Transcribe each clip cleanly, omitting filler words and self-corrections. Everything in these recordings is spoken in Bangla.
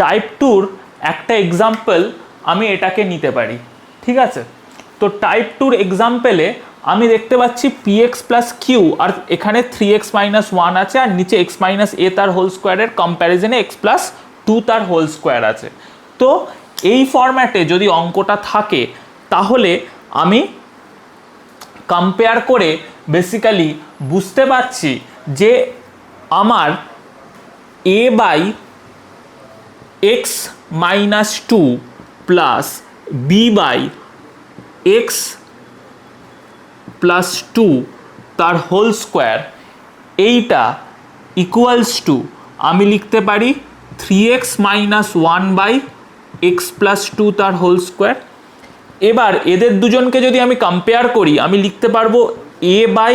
টাইপ টুর একটা এক্সাম্পল আমি এটাকে নিতে পারি, ঠিক আছে। তো টাইপ টুর এক্সাম্পলে আমি দেখতে পাচ্ছি px প্লাস কিউ, আর এখানে 3x মাইনাস 1 আছে, আর নিচে x মাইনাস এ তার হোল স্কোয়ারের কম্প্যারিজনে x প্লাস 2 তার হোল স্কোয়ার আছে। তো এই ফরম্যাটে যদি অঙ্কটা থাকে তাহলে আমি কম্পেয়ার করে বেসিক্যালি বুঝতে পারছি যে আমার a by x minus 2 plus b by x plus 2 তার হোল স্কোয়ার এইটা ইকুয়ালস টু আমি লিখতে পারি 3x minus 1 by x plus 2 তার হোল স্কোয়ার। এবার এদের দুজনকে যদি আমি কম্পেয়ার করি আমি লিখতে পারবো a by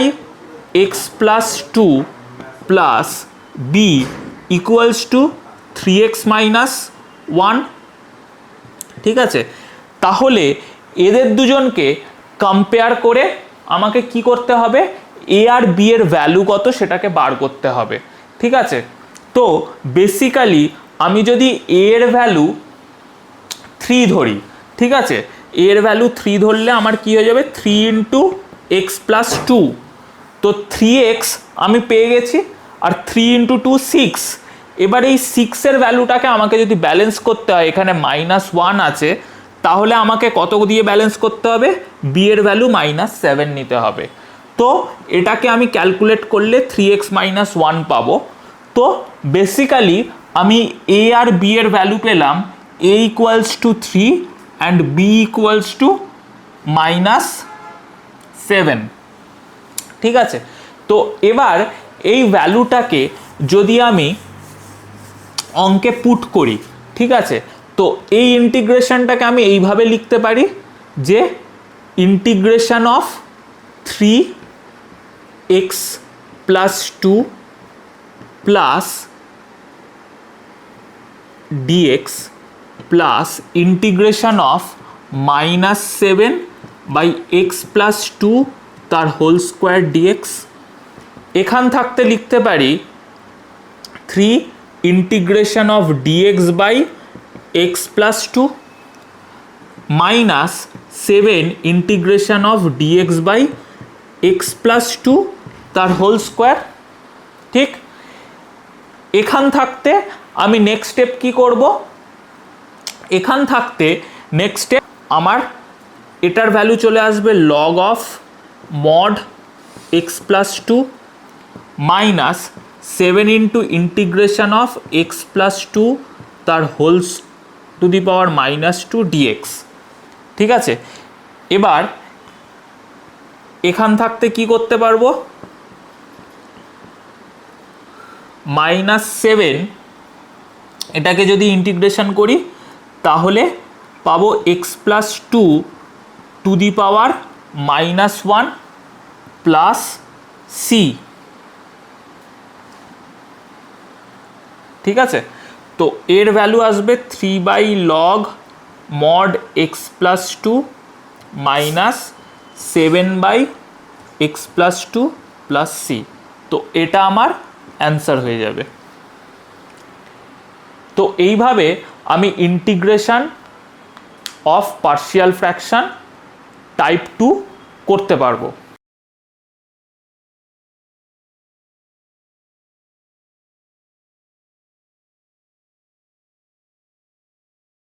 x plus 2 plus b equals to 3x minus 1, ঠিক আছে। তাহলে এদের দুজনকে কম্পেয়ার করে আমাকে কি করতে হবে, এ আর বি এর ভ্যালু কত সেটাকে বার করতে হবে, ঠিক আছে। তো বেসিক্যালি আমি যদি এ এর ভ্যালু 3 ধরি, ঠিক আছে, এ এর ভ্যালু 3 ধরলে আমার কি হয়ে যাবে 3 ইন্টু এক্স প্লাস 2, তো 3x আমি পেয়ে গেছি, আর 3 ইন্টু 2 6। এবার এই 6 এর ভ্যালুটাকে আমাকে যদি ব্যালেন্স করতে হয়, এখানে -1 আছে, তাহলে আমাকে কত দিয়ে ব্যালেন্স করতে হবে, বি এর ভ্যালু -7 নিতে হবে। তো এটাকে আমি ক্যালকুলেট করলে 3x মাইনাস 1 পাবো। তো বেসিক্যালি আমি এ আর বি এর ভ্যালু পেলাম a equals to 3 and b equals to -7, ঠিক আছে। তো এবার এই ভ্যালুটাকে যদি আমি অঙ্কে পুট করি, ঠিক আছে, তো এই ইন্টিগ্রেশনটাকে আমি এইভাবে লিখতে পারি যে integration of 3x plus 2 plus dx plus integration of -7 by x plus 2 তার হোল স্কোয়ার dx। এখান থাকতে লিখতে পারি 3 integration of dx by x plus 2 minus 7 integration of dx by x plus 2 তার হোল স্কোয়ার, ঠিক। এখান থাকতে আমি নেক্সট স্টেপ কি করব, এখান থাকতে নেক্সট স্টেপ আমার এটার ভ্যালু চলে আসবে log of mod x plus 2 minus 7 into integration of x plus 2 তার wholes to the power -2 dx, ঠিক আছে। এবার এখান থাকতে কি করতে পারবো, -7 এটাকে যদি ইন্টিগ্রেশন করি তাহলে পাবো x plus 2 to the power -1 plus c, ঠিক আছে। তো এর ভ্যালু আসবে 3 by log mod x plus 2 minus 7 by x plus 2 plus c. তো এটা আমার অ্যান্সার হয়ে যাবে। তো এইভাবে আমি integration of partial fraction type 2 করতে পারবো।